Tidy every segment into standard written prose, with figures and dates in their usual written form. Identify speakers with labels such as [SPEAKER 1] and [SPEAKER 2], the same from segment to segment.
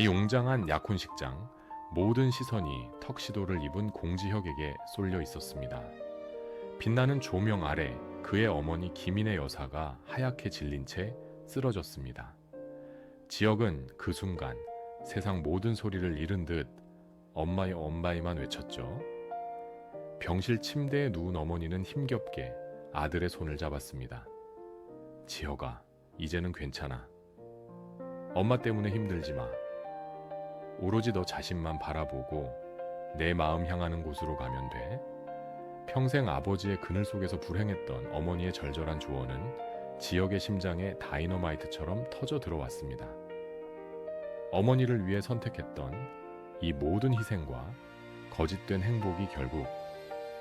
[SPEAKER 1] 용장한 약혼식장, 모든 시선이 턱시도를 입은 공지혁에게 쏠려 있었습니다. 빛나는 조명 아래 그의 어머니 김인혜 여사가 하얗게 질린 채 쓰러졌습니다. 지혁은 그 순간 세상 모든 소리를 잃은 듯 엄마의 엄마이만 외쳤죠. 병실 침대에 누운 어머니는 힘겹게 아들의 손을 잡았습니다. 지혁아, 이제는 괜찮아. 엄마 때문에 힘들지 마. 오로지 너 자신만 바라보고 내 마음 향하는 곳으로 가면 돼. 평생 아버지의 그늘 속에서 불행했던 어머니의 절절한 조언은 지혁의 심장에 다이너마이트처럼 터져 들어왔습니다. 어머니를 위해 선택했던 이 모든 희생과 거짓된 행복이 결국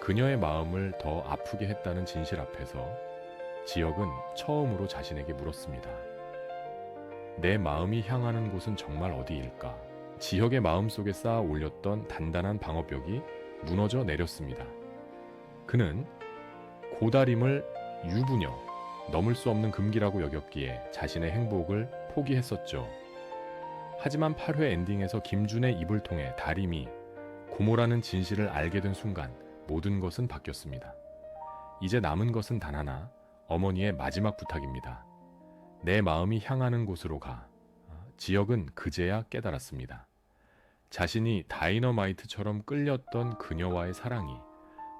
[SPEAKER 1] 그녀의 마음을 더 아프게 했다는 진실 앞에서 지혁은 처음으로 자신에게 물었습니다. 내 마음이 향하는 곳은 정말 어디일까? 지혁의 마음속에 쌓아 올렸던 단단한 방어벽이 무너져 내렸습니다. 그는 고다림을 유부녀, 넘을 수 없는 금기라고 여겼기에 자신의 행복을 포기했었죠. 하지만 8회 엔딩에서 김준의 입을 통해 다림이 고모라는 진실을 알게 된 순간 모든 것은 바뀌었습니다. 이제 남은 것은 단 하나, 어머니의 마지막 부탁입니다. 내 마음이 향하는 곳으로 가. 지혁은 그제야 깨달았습니다. 자신이 다이너마이트처럼 끌렸던 그녀와의 사랑이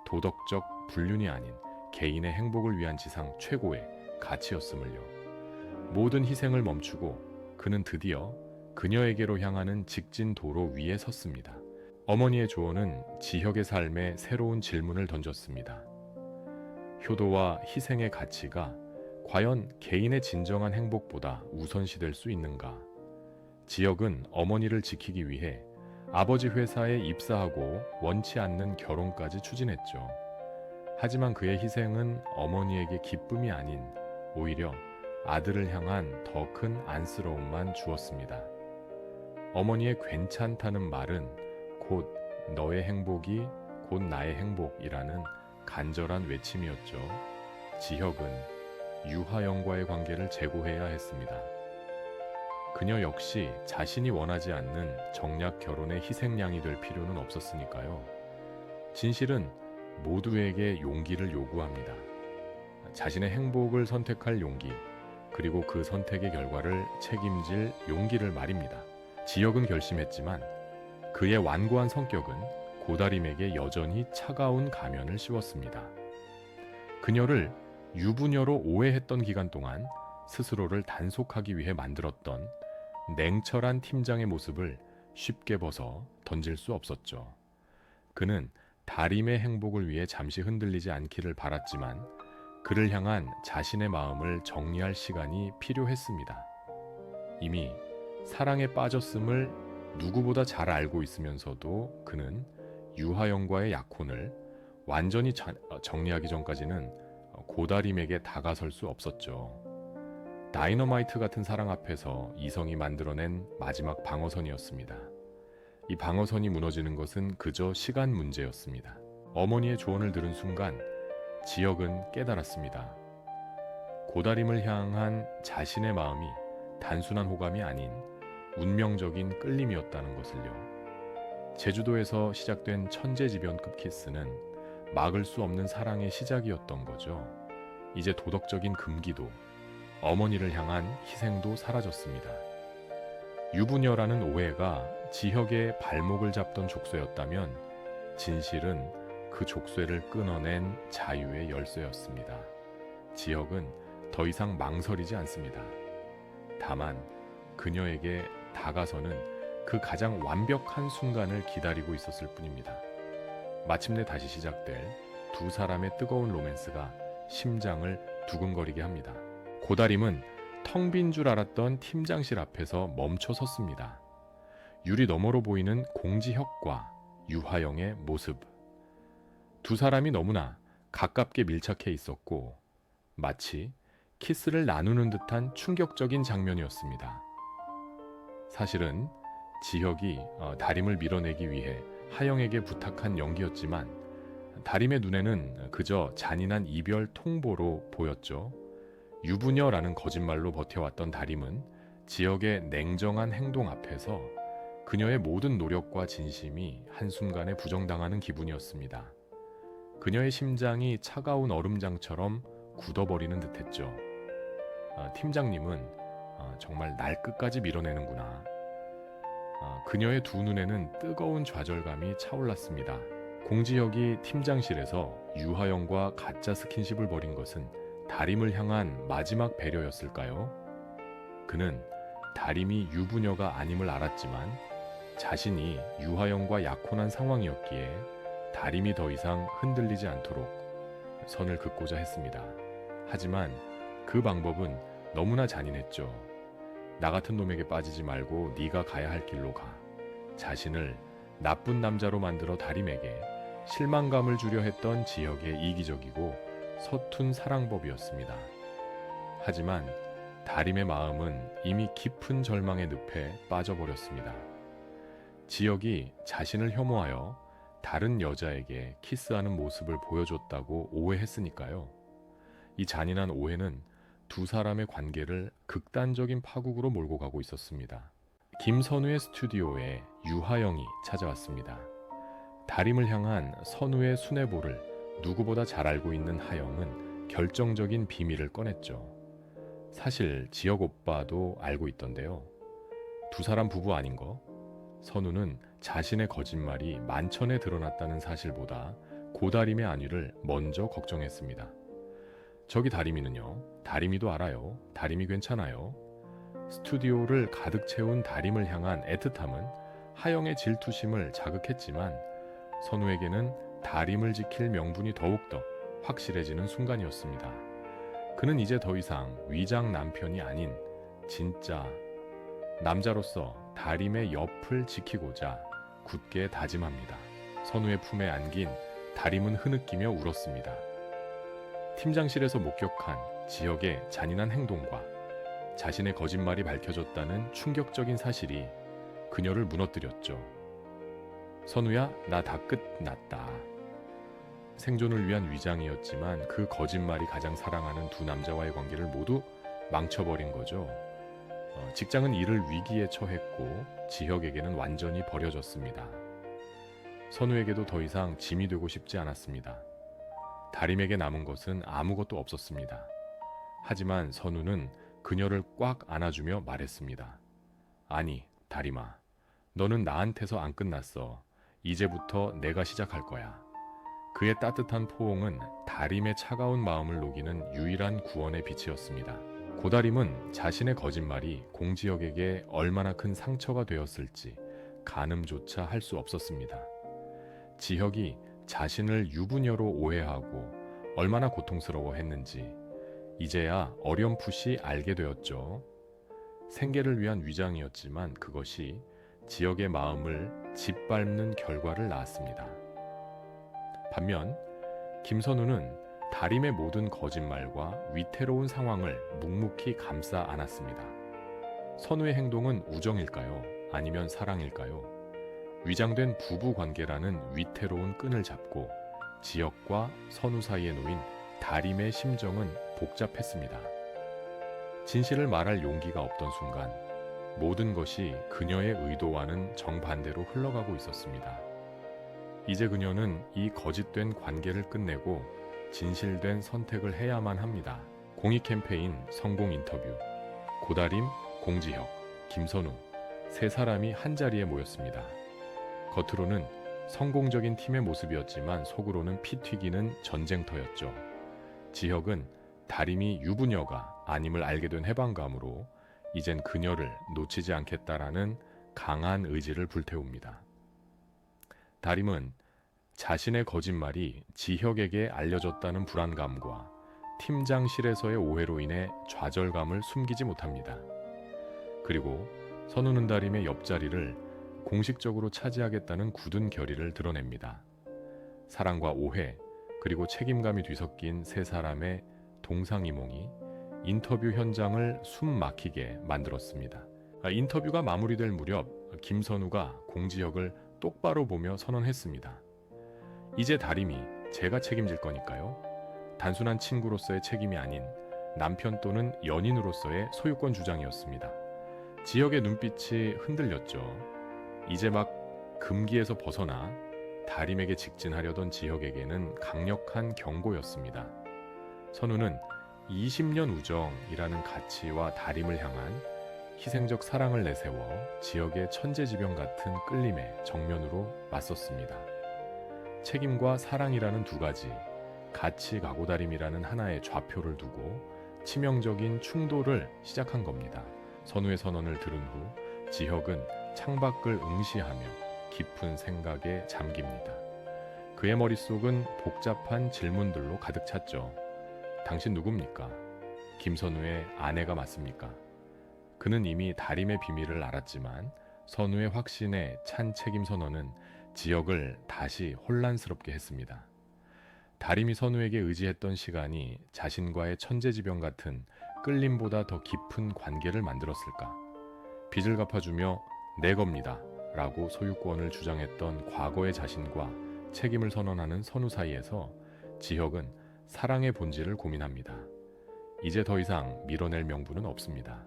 [SPEAKER 1] 도덕적 불륜이 아닌 개인의 행복을 위한 지상 최고의 가치였음을요. 모든 희생을 멈추고 그는 드디어 그녀에게로 향하는 직진 도로 위에 섰습니다. 어머니의 조언은 지혁의 삶에 새로운 질문을 던졌습니다. 효도와 희생의 가치가 과연 개인의 진정한 행복보다 우선시될 수 있는가? 지혁은 어머니를 지키기 위해 아버지 회사에 입사하고 원치 않는 결혼까지 추진했죠. 하지만 그의 희생은 어머니에게 기쁨이 아닌 오히려 아들을 향한 더 큰 안쓰러움만 주었습니다. 어머니의 괜찮다는 말은 곧 너의 행복이 곧 나의 행복이라는 간절한 외침이었죠. 지혁은 유하영과의 관계를 재고해야 했습니다. 그녀 역시 자신이 원하지 않는 정략 결혼의 희생양이 될 필요는 없었으니까요. 진실은 모두에게 용기를 요구합니다. 자신의 행복을 선택할 용기, 그리고 그 선택의 결과를 책임질 용기를 말입니다. 지혁은 결심했지만 그의 완고한 성격은 고다림에게 여전히 차가운 가면을 씌웠습니다. 그녀를 유부녀로 오해했던 기간 동안 스스로를 단속하기 위해 만들었던 냉철한 팀장의 모습을 쉽게 벗어 던질 수 없었죠. 그는 다림의 행복을 위해 잠시 흔들리지 않기를 바랐지만 그를 향한 자신의 마음을 정리할 시간이 필요했습니다. 이미 사랑에 빠졌음을 누구보다 잘 알고 있으면서도 그는 유하영과의 약혼을 완전히 정리하기 전까지는 고다림에게 다가설 수 없었죠. 다이너마이트 같은 사랑 앞에서 이성이 만들어낸 마지막 방어선이었습니다. 이 방어선이 무너지는 것은 그저 시간 문제였습니다. 어머니의 조언을 들은 순간 지혁은 깨달았습니다. 고다림을 향한 자신의 마음이 단순한 호감이 아닌 운명적인 끌림이었다는 것을요. 제주도에서 시작된 천재지변급 키스는 막을 수 없는 사랑의 시작이었던 거죠. 이제 도덕적인 금기도 어머니를 향한 희생도 사라졌습니다. 유부녀라는 오해가 지혁의 발목을 잡던 족쇄였다면 진실은 그 족쇄를 끊어낸 자유의 열쇠였습니다. 지혁은 더 이상 망설이지 않습니다. 다만 그녀에게 다가서는 그 가장 완벽한 순간을 기다리고 있었을 뿐입니다. 마침내 다시 시작될 두 사람의 뜨거운 로맨스가 심장을 두근거리게 합니다. 고다림은 텅 빈 줄 알았던 팀장실 앞에서 멈춰 섰습니다. 유리 너머로 보이는 공지혁과 유하영의 모습. 두 사람이 너무나 가깝게 밀착해 있었고 마치 키스를 나누는 듯한 충격적인 장면이었습니다. 사실은 지혁이 다림을 밀어내기 위해 하영에게 부탁한 연기였지만 다림의 눈에는 그저 잔인한 이별 통보로 보였죠. 유부녀라는 거짓말로 버텨왔던 다림은 지혁의 냉정한 행동 앞에서 그녀의 모든 노력과 진심이 한순간에 부정당하는 기분이었습니다. 그녀의 심장이 차가운 얼음장처럼 굳어버리는 듯했죠. 팀장님은 정말 날 끝까지 밀어내는구나. 그녀의 두 눈에는 뜨거운 좌절감이 차올랐습니다. 공지혁이 팀장실에서 유하영과 가짜 스킨십을 벌인 것은 다림을 향한 마지막 배려였을까요? 그는 다림이 유부녀가 아님을 알았지만 자신이 유하영과 약혼한 상황이었기에 다림이 더 이상 흔들리지 않도록 선을 긋고자 했습니다. 하지만 그 방법은 너무나 잔인했죠. 나 같은 놈에게 빠지지 말고 네가 가야 할 길로 가. 자신을 나쁜 남자로 만들어 다림에게 실망감을 주려 했던 지혁의 이기적이고 서툰 사랑법이었습니다. 하지만 다림의 마음은 이미 깊은 절망의 늪에 빠져버렸습니다. 지혁이 자신을 혐오하여 다른 여자에게 키스하는 모습을 보여줬다고 오해했으니까요. 이 잔인한 오해는 두 사람의 관계를 극단적인 파국으로 몰고 가고 있었습니다. 김선우의 스튜디오에 유하영이 찾아왔습니다. 다림을 향한 선우의 순애보를 누구보다 잘 알고 있는 하영은 결정적인 비밀을 꺼냈죠. 사실 지혁 오빠도 알고 있던데요. 두 사람 부부 아닌 거? 선우는 자신의 거짓말이 만천에 드러났다는 사실보다 고다림의 안위를 먼저 걱정했습니다. 저기 다림이는요. 다림이도 알아요. 다림이 괜찮아요. 스튜디오를 가득 채운 다림을 향한 애틋함은 하영의 질투심을 자극했지만 선우에게는 다림을 지킬 명분이 더욱더 확실해지는 순간이었습니다. 그는 이제 더 이상 위장 남편이 아닌 진짜 남자로서 다림의 옆을 지키고자 굳게 다짐합니다. 선우의 품에 안긴 다림은 흐느끼며 울었습니다. 팀장실에서 목격한 지혁의 잔인한 행동과 자신의 거짓말이 밝혀졌다는 충격적인 사실이 그녀를 무너뜨렸죠. 선우야, 나 다 끝났다. 생존을 위한 위장이었지만 그 거짓말이 가장 사랑하는 두 남자와의 관계를 모두 망쳐버린 거죠. 직장은 이를 위기에 처했고 지혁에게는 완전히 버려졌습니다. 선우에게도 더 이상 짐이 되고 싶지 않았습니다. 다림에게 남은 것은 아무것도 없었습니다. 하지만 선우는 그녀를 꽉 안아주며 말했습니다. 아니, 다림아, 너는 나한테서 안 끝났어. 이제부터 내가 시작할 거야. 그의 따뜻한 포옹은 다림의 차가운 마음을 녹이는 유일한 구원의 빛이었습니다. 고다림은 자신의 거짓말이 공지혁에게 얼마나 큰 상처가 되었을지 가늠조차 할 수 없었습니다. 지혁이 자신을 유부녀로 오해하고 얼마나 고통스러워했는지 이제야 어렴풋이 알게 되었죠. 생계를 위한 위장이었지만 그것이 지혁의 마음을 짓밟는 결과를 낳았습니다. 반면 김선우는 다림의 모든 거짓말과 위태로운 상황을 묵묵히 감싸 안았습니다. 선우의 행동은 우정일까요? 아니면 사랑일까요? 위장된 부부 관계라는 위태로운 끈을 잡고 지혁과 선우 사이에 놓인 다림의 심정은 복잡했습니다. 진실을 말할 용기가 없던 순간 모든 것이 그녀의 의도와는 정반대로 흘러가고 있었습니다. 이제 그녀는 이 거짓된 관계를 끝내고 진실된 선택을 해야만 합니다. 공익 캠페인 성공 인터뷰. 고다림, 공지혁, 김선우 세 사람이 한자리에 모였습니다. 겉으로는 성공적인 팀의 모습이었지만 속으로는 피 튀기는 전쟁터였죠. 지혁은 다림이 유부녀가 아님을 알게 된 해방감으로 이젠 그녀를 놓치지 않겠다라는 강한 의지를 불태웁니다. 다림은 자신의 거짓말이 지혁에게 알려졌다는 불안감과 팀장실에서의 오해로 인해 좌절감을 숨기지 못합니다. 그리고 선우는 다림의 옆자리를 공식적으로 차지하겠다는 굳은 결의를 드러냅니다. 사랑과 오해 그리고 책임감이 뒤섞인 세 사람의 동상이몽이 인터뷰 현장을 숨 막히게 만들었습니다. 인터뷰가 마무리될 무렵 김선우가 공지혁을 똑바로 보며 선언했습니다. 이제 다림이 제가 책임질 거니까요. 단순한 친구로서의 책임이 아닌 남편 또는 연인으로서의 소유권 주장이었습니다. 지혁의 눈빛이 흔들렸죠. 이제 막 금기에서 벗어나 다림에게 직진하려던 지혁에게는 강력한 경고였습니다. 선우는 20년 우정이라는 가치와 다림을 향한 희생적 사랑을 내세워 지역의 천재지변 같은 끌림에 정면으로 맞섰습니다. 책임과 사랑이라는 두 가지, 가치 가고다림이라는 하나의 좌표를 두고 치명적인 충돌을 시작한 겁니다. 선우의 선언을 들은 후 지혁은 창밖을 응시하며 깊은 생각에 잠깁니다. 그의 머릿속은 복잡한 질문들로 가득 찼죠. 당신 누굽니까? 김선우의 아내가 맞습니까? 그는 이미 다림의 비밀을 알았지만 선우의 확신에 찬 책임 선언은 지역을 다시 혼란스럽게 했습니다. 다림이 선우에게 의지했던 시간이 자신과의 천재지변 같은 끌림보다 더 깊은 관계를 만들었을까? 빚을 갚아주며 내 겁니다 라고 소유권을 주장했던 과거의 자신과 책임을 선언하는 선우 사이에서 지혁은 사랑의 본질을 고민합니다. 이제 더 이상 밀어낼 명분은 없습니다.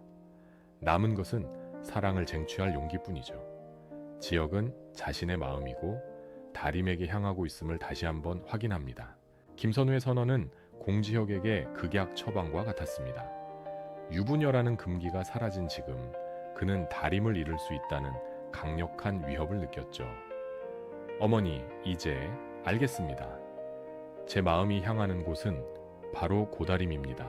[SPEAKER 1] 남은 것은 사랑을 쟁취할 용기뿐이죠. 지혁은 자신의 마음이고 다림에게 향하고 있음을 다시 한번 확인합니다. 김선우의 선언은 공지혁에게 극약 처방과 같았습니다. 유부녀라는 금기가 사라진 지금 그는 다림을 잃을 수 있다는 강력한 위협을 느꼈죠. 어머니, 이제 알겠습니다. 제 마음이 향하는 곳은 바로 고다림입니다.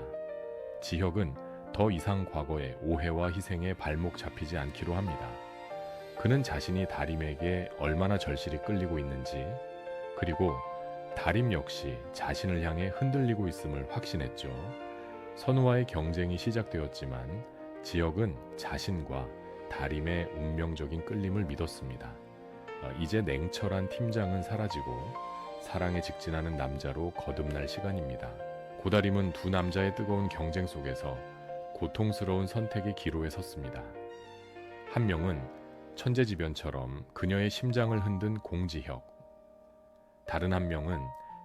[SPEAKER 1] 지혁은 더 이상 과거의 오해와 희생에 발목 잡히지 않기로 합니다. 그는 자신이 다림에게 얼마나 절실히 끌리고 있는지, 그리고 다림 역시 자신을 향해 흔들리고 있음을 확신했죠. 선우와의 경쟁이 시작되었지만 지혁은 자신과 다림의 운명적인 끌림을 믿었습니다. 이제 냉철한 팀장은 사라지고 사랑에 직진하는 남자로 거듭날 시간입니다. 고다림은 두 남자의 뜨거운 경쟁 속에서 고통스러운 선택의 기로에 섰습니다. 한 명은 천재지변처럼 그녀의 심장을 흔든 공지혁, 다른 한 명은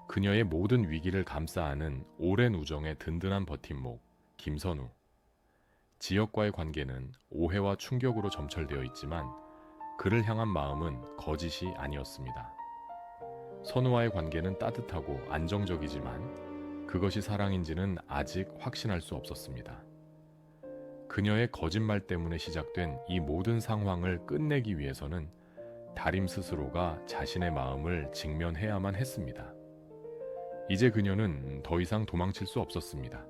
[SPEAKER 1] 그녀의 모든 위기를 감싸 안은 오랜 우정의 든든한 버팀목, 김선우. 지혁과의 관계는 오해와 충격으로 점철되어 있지만 그를 향한 마음은 거짓이 아니었습니다. 선우와의 관계는 따뜻하고 안정적이지만 그것이 사랑인지는 아직 확신할 수 없었습니다. 그녀의 거짓말 때문에 시작된 이 모든 상황을 끝내기 위해서는 다림 스스로가 자신의 마음을 직면해야만 했습니다. 이제 그녀는 더 이상 도망칠 수 없었습니다.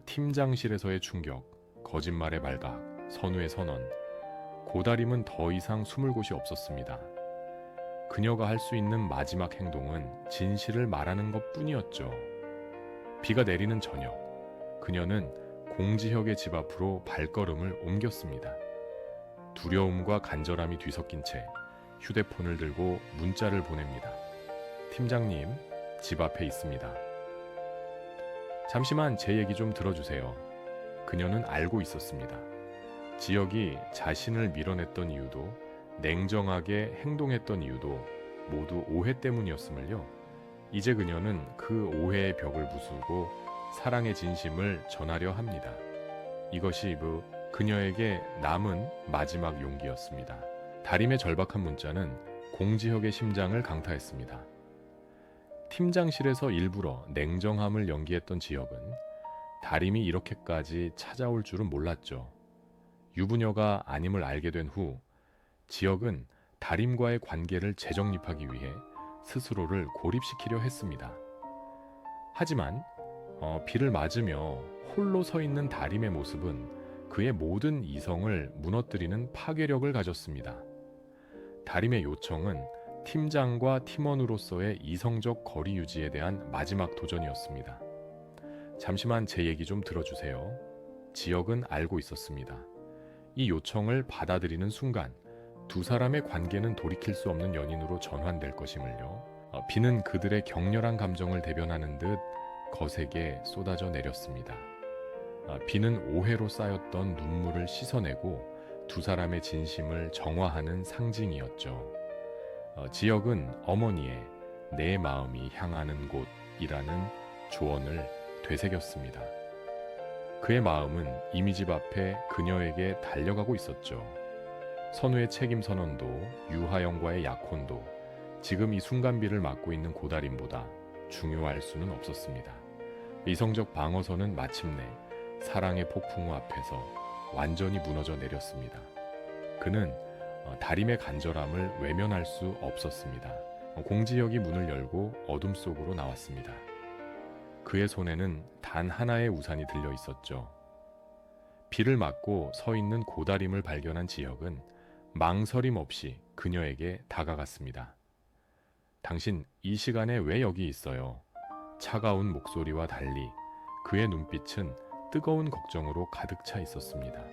[SPEAKER 1] 팀장실에서의 충격, 거짓말의 발각, 선우의 선언, 고다림은 더 이상 숨을 곳이 없었습니다. 그녀가 할 수 있는 마지막 행동은 진실을 말하는 것뿐이었죠. 비가 내리는 저녁, 그녀는 공지혁의 집 앞으로 발걸음을 옮겼습니다. 두려움과 간절함이 뒤섞인 채 휴대폰을 들고 문자를 보냅니다. 팀장님, 집 앞에 있습니다. 잠시만 제 얘기 좀 들어주세요. 그녀는 알고 있었습니다. 지혁이 자신을 밀어냈던 이유도 냉정하게 행동했던 이유도 모두 오해 때문이었음을요. 이제 그녀는 그 오해의 벽을 부수고 사랑의 진심을 전하려 합니다. 이것이 그녀에게 남은 마지막 용기였습니다. 다림의 절박한 문자는 공지혁의 심장을 강타했습니다. 팀장실에서 일부러 냉정함을 연기했던 지혁은 다림이 이렇게까지 찾아올 줄은 몰랐죠. 유부녀가 아님을 알게 된 후 지혁은 다림과의 관계를 재정립하기 위해 스스로를 고립시키려 했습니다. 하지만 비를 맞으며 홀로 서 있는 다림의 모습은 그의 모든 이성을 무너뜨리는 파괴력을 가졌습니다. 다림의 요청은 팀장과 팀원으로서의 이성적 거리 유지에 대한 마지막 도전이었습니다. 잠시만 제 얘기 좀 들어주세요. 지혁은 알고 있었습니다. 이 요청을 받아들이는 순간 두 사람의 관계는 돌이킬 수 없는 연인으로 전환될 것임을요. 비는 그들의 격렬한 감정을 대변하는 듯 거세게 쏟아져 내렸습니다. 비는 오해로 쌓였던 눈물을 씻어내고 두 사람의 진심을 정화하는 상징이었죠. 지혁은 어머니의 내 마음이 향하는 곳이라는 조언을 되새겼습니다. 그의 마음은 이미 집 앞에 그녀에게 달려가고 있었죠. 선우의 책임 선언도, 유하영과의 약혼도 지금 이 순간비를 맞고 있는 고다림보다 중요할 수는 없었습니다. 이성적 방어선은 마침내 사랑의 폭풍우 앞에서 완전히 무너져 내렸습니다. 그는 다림의 간절함을 외면할 수 없었습니다. 공지혁이 문을 열고 어둠 속으로 나왔습니다. 그의 손에는 단 하나의 우산이 들려 있었죠. 비를 맞고 서 있는 고다림을 발견한 지혁은 망설임 없이 그녀에게 다가갔습니다. 당신 이 시간에 왜 여기 있어요? 차가운 목소리와 달리 그의 눈빛은 뜨거운 걱정으로 가득 차 있었습니다.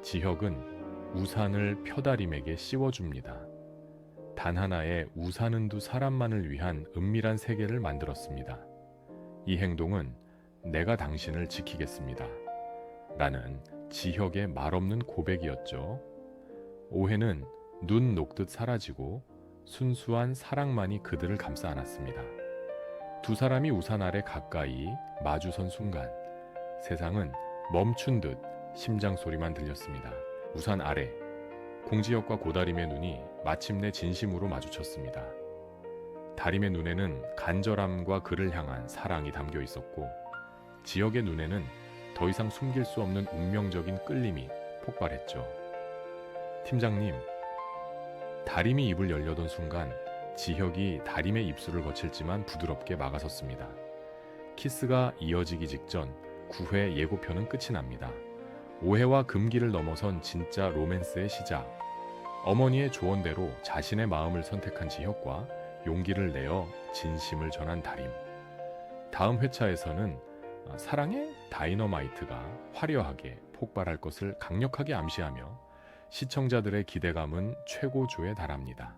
[SPEAKER 1] 지혁은 우산을 펴다림에게 씌워줍니다. 단 하나의 우산은 두 사람만을 위한 은밀한 세계를 만들었습니다. 이 행동은 내가 당신을 지키겠습니다. 라는 지혁의 말없는 고백이었죠. 오해는 눈 녹듯 사라지고 순수한 사랑만이 그들을 감싸 안았습니다. 두 사람이 우산 아래 가까이 마주선 순간 세상은 멈춘 듯 심장 소리만 들렸습니다. 우산 아래 공지혁과 고다림의 눈이 마침내 진심으로 마주쳤습니다. 다림의 눈에는 간절함과 그를 향한 사랑이 담겨 있었고 지혁의 눈에는 더 이상 숨길 수 없는 운명적인 끌림이 폭발했죠. 팀장님, 다림이 입을 열려던 순간 지혁이 다림의 입술을 거칠지만 부드럽게 막아섰습니다. 키스가 이어지기 직전 9회 예고편은 끝이 납니다. 오해와 금기를 넘어선 진짜 로맨스의 시작. 어머니의 조언대로 자신의 마음을 선택한 지혁과 용기를 내어 진심을 전한 다림. 다음 회차에서는 사랑의 다이너마이트가 화려하게 폭발할 것을 강력하게 암시하며 시청자들의 기대감은 최고조에 달합니다.